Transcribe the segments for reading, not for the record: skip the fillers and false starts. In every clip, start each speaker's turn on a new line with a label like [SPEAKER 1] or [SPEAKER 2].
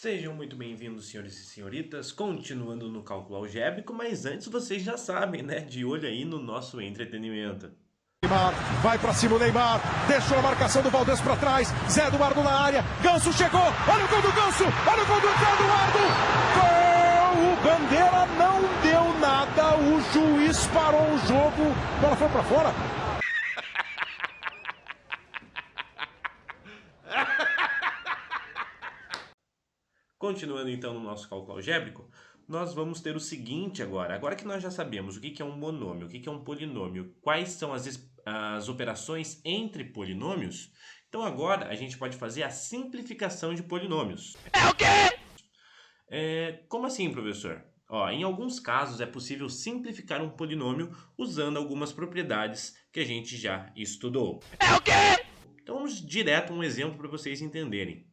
[SPEAKER 1] Sejam muito bem-vindos, senhores e senhoritas, continuando no cálculo algébrico, mas antes vocês já sabem, né? De olho aí no nosso entretenimento.
[SPEAKER 2] Neymar, vai pra cima o Neymar, deixou a marcação do Valdez pra trás, Zé Eduardo na área, Ganso chegou, olha o gol do Ganso, olha o gol do Zé Eduardo, gol! O Bandeira não deu nada, o juiz parou o jogo, a bola foi pra fora.
[SPEAKER 1] Continuando então no nosso cálculo algébrico, nós vamos ter o seguinte agora. Agora que nós já sabemos o que é um monômio, o que é um polinômio, quais são as operações entre polinômios, então agora a gente pode fazer a simplificação de polinômios.
[SPEAKER 3] É o quê?
[SPEAKER 1] Como assim, professor? Em alguns casos é possível simplificar um polinômio usando algumas propriedades que a gente já estudou.
[SPEAKER 3] É o quê?
[SPEAKER 1] Então vamos direto a um exemplo para vocês entenderem.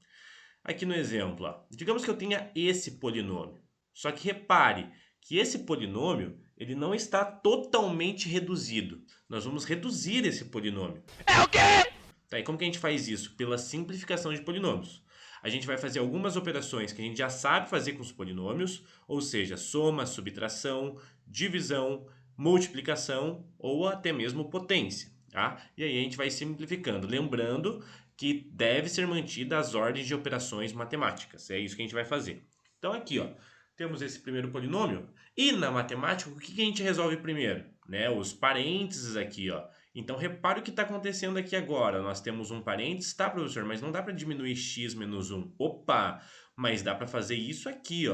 [SPEAKER 1] Aqui no exemplo, digamos que eu tenha esse polinômio. Só que repare que esse polinômio ele não está totalmente reduzido. Nós vamos reduzir esse polinômio.
[SPEAKER 3] É o quê?
[SPEAKER 1] Tá, e como que a gente faz isso? Pela simplificação de polinômios. A gente vai fazer algumas operações que a gente já sabe fazer com os polinômios, ou seja, soma, subtração, divisão, multiplicação ou até mesmo potência. Tá? E aí a gente vai simplificando, lembrando que deve ser mantida as ordens de operações matemáticas. É isso que a gente vai fazer. Então aqui, temos esse primeiro polinômio e na matemática o que a gente resolve primeiro? Os parênteses aqui, Então repare o que está acontecendo aqui agora. Nós temos um parênteses, tá, professor? Mas não dá para diminuir x menos 1. Opa! Mas dá para fazer isso aqui,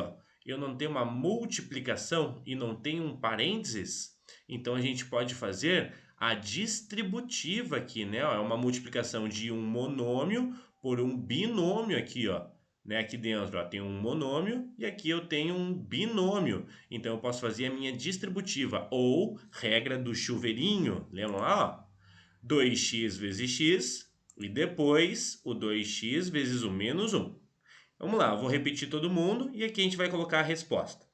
[SPEAKER 1] Eu não tenho uma multiplicação e não tenho um parênteses. Então a gente pode fazer a distributiva aqui, né? É uma multiplicação de um monômio por um binômio aqui, Aqui dentro, tem um monômio e aqui eu tenho um binômio. Então eu posso fazer a minha distributiva ou regra do chuveirinho. Lembra lá, 2x vezes x e depois o 2x vezes o menos 1. Vamos lá, eu vou repetir todo mundo e aqui a gente vai colocar a resposta.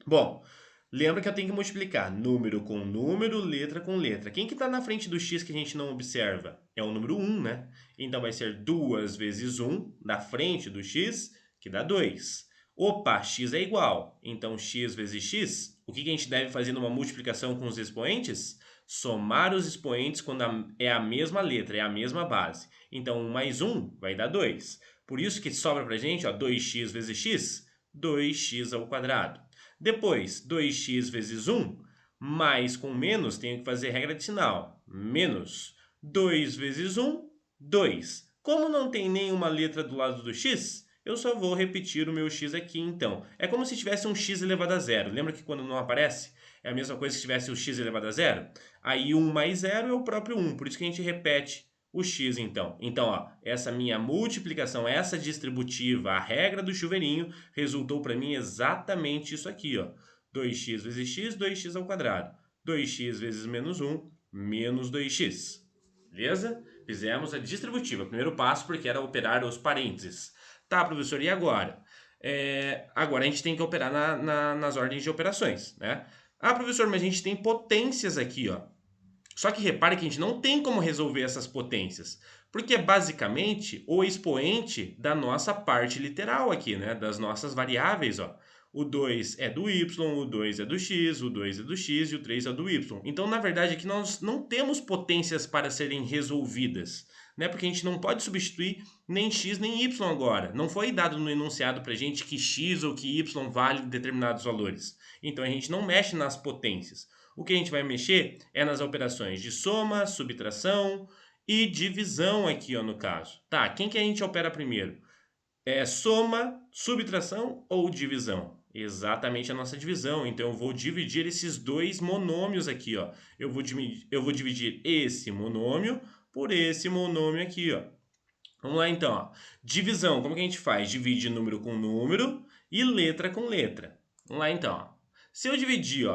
[SPEAKER 1] Bom, lembra que eu tenho que multiplicar número com número, letra com letra. Quem que está na frente do x que a gente não observa? É o número 1, né? Então vai ser 2 vezes 1 na frente do x, que dá 2. Opa, x é igual. Então x vezes x, o que a gente deve fazer numa multiplicação com os expoentes? Somar os expoentes quando é a mesma letra, é a mesma base. Então 1 mais 1 vai dar 2. Por isso que sobra para a gente 2x vezes x, 2x ao quadrado. Depois, 2x vezes 1, mais com menos, tenho que fazer regra adicional. Menos 2 vezes 1, 2. Como não tem nenhuma letra do lado do x, eu só vou repetir o meu x aqui, então. É como se tivesse um x elevado a zero. Lembra que quando não aparece, é a mesma coisa que se tivesse o x elevado a zero? Aí 1 mais 0 é o próprio 1, por isso que a gente repete o x, então. Então, essa minha multiplicação, essa distributiva, a regra do chuveirinho, resultou para mim exatamente isso aqui, 2x vezes x, 2x ao quadrado. 2x vezes menos 1, menos 2x. Beleza? Fizemos a distributiva. Primeiro passo, porque era operar os parênteses. Tá, professor, e agora? Agora a gente tem que operar nas ordens de operações, né? Ah, professor, mas a gente tem potências aqui, Só que repare que a gente não tem como resolver essas potências, porque é basicamente o expoente da nossa parte literal aqui, né? Das nossas variáveis, O 2 é do y, o 2 é do x, o 2 é do x e o 3 é do y. Então, na verdade, aqui nós não temos potências para serem resolvidas, né? Porque a gente não pode substituir nem x nem y agora. Não foi dado no enunciado para a gente que x ou que y vale determinados valores. Então, a gente não mexe nas potências. O que a gente vai mexer é nas operações de soma, subtração e divisão aqui, no caso. Tá, quem que a gente opera primeiro? É soma, subtração ou divisão? Exatamente a nossa divisão. Então, eu vou dividir esses dois monômios aqui, Eu vou dividir esse monômio por esse monômio aqui, Vamos lá, então, Divisão, como que a gente faz? Divide número com número e letra com letra. Vamos lá, então, Se eu dividir,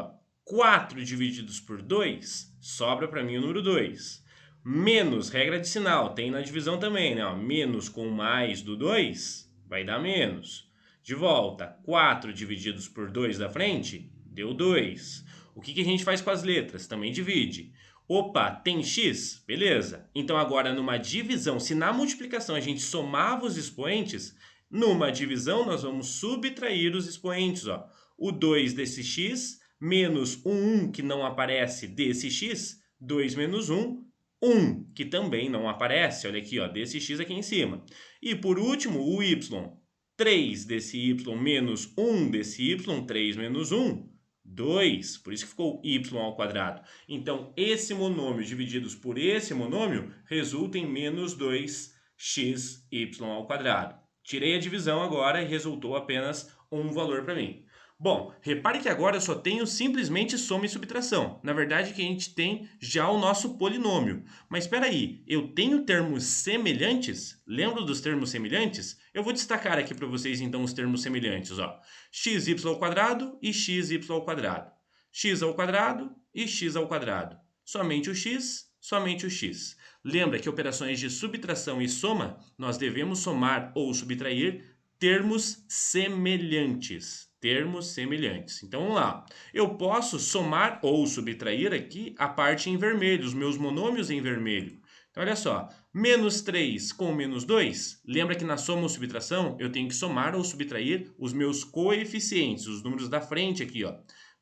[SPEAKER 1] 4 divididos por 2, sobra para mim o número 2. Menos, regra de sinal, tem na divisão também, né? Menos com mais do 2, vai dar menos. De volta, 4 divididos por 2 da frente, deu 2. O que a gente faz com as letras? Também divide. Opa, tem x? Beleza. Então agora numa divisão, se na multiplicação a gente somava os expoentes, Numa divisão, nós vamos subtrair os expoentes. Ó. O 2 desse x menos o 1 que não aparece desse x, 2 menos 1, 1 que também não aparece. Olha aqui, ó, desse x aqui em cima. E por último, o y. 3 desse y menos 1 desse y, 3 menos 1, 2. Por isso que ficou y ao quadrado. Então, esse monômio divididos por esse monômio resulta em menos 2xy ao quadrado. Tirei a divisão agora e resultou apenas um valor para mim. Bom, repare que agora eu só tenho simplesmente soma e subtração. Na verdade, que a gente tem já o nosso polinômio. Mas espera aí, eu tenho termos semelhantes? Lembra dos termos semelhantes? Eu vou destacar aqui para vocês então os termos semelhantes. Ó. Xy ao quadrado e xy ao quadrado. X ao quadrado e x ao quadrado. Somente o x, somente o x. Lembra que operações de subtração e soma, nós devemos somar ou subtrair termos semelhantes. Termos semelhantes. Então, vamos lá. Eu posso somar ou subtrair aqui a parte em vermelho, os meus monômios em vermelho. Então, olha só. Menos 3 com menos 2. Lembra que na soma ou subtração, eu tenho que somar ou subtrair os meus coeficientes, os números da frente aqui, ó.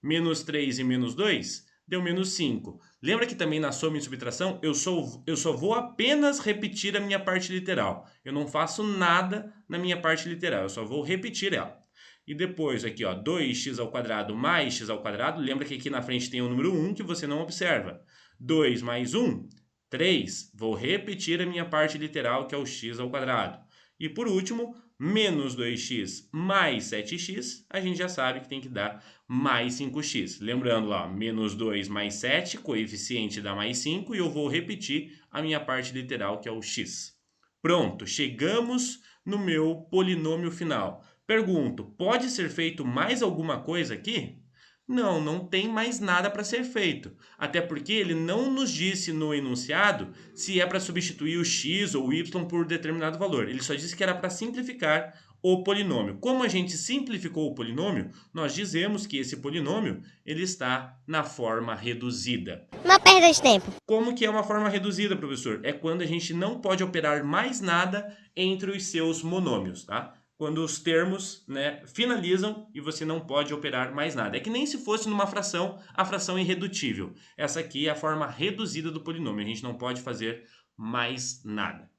[SPEAKER 1] Menos 3 e menos 2 deu menos 5. Lembra que também na soma e subtração, eu só vou apenas repetir a minha parte literal. Eu não faço nada na minha parte literal, eu só vou repetir ela. E depois aqui, ó, 2x ao quadrado mais x ao quadrado. Lembra que aqui na frente tem o número 1 que você não observa. 2 mais 1, 3. Vou repetir a minha parte literal, que é o x ao quadrado. E por último, menos 2x mais 7x, a gente já sabe que tem que dar mais 5x. Lembrando lá, menos 2 mais 7, coeficiente dá mais 5, e eu vou repetir a minha parte literal, que é o x. Pronto, chegamos no meu polinômio final. Pergunto, pode ser feito mais alguma coisa aqui? Não, não tem mais nada para ser feito. Até porque ele não nos disse no enunciado se é para substituir o x ou o y por determinado valor. Ele só disse que era para simplificar o polinômio. Como a gente simplificou o polinômio, nós dizemos que esse polinômio ele está na forma reduzida.
[SPEAKER 4] Uma perda de tempo.
[SPEAKER 1] Como que é uma forma reduzida, professor? É quando a gente não pode operar mais nada entre os seus monômios, tá? Quando os termos, né, finalizam e você não pode operar mais nada. É que nem se fosse numa fração, a fração irredutível. Essa aqui é a forma reduzida do polinômio. A gente não pode fazer mais nada.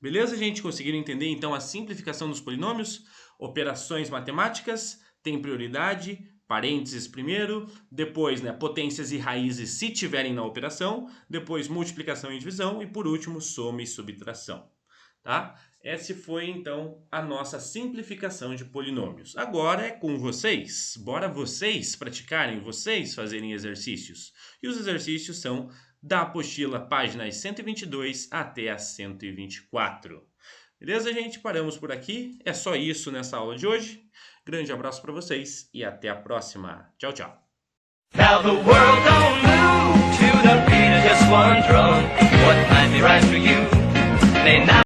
[SPEAKER 1] Beleza, gente? Conseguiram entender, então, a simplificação dos polinômios? Operações matemáticas têm prioridade, parênteses primeiro, depois, né, potências e raízes se tiverem na operação, depois multiplicação e divisão e, por último, soma e subtração. Tá? Essa foi, então, a nossa simplificação de polinômios. Agora é com vocês. Bora vocês praticarem, vocês fazerem exercícios. E os exercícios são da apostila, páginas 122 até a 124. Beleza, gente? Paramos por aqui. É só isso nessa aula de hoje. Grande abraço para vocês e até a próxima. Tchau, tchau.
[SPEAKER 3] Now the world don't move to the beat of just one drum. What might be right for you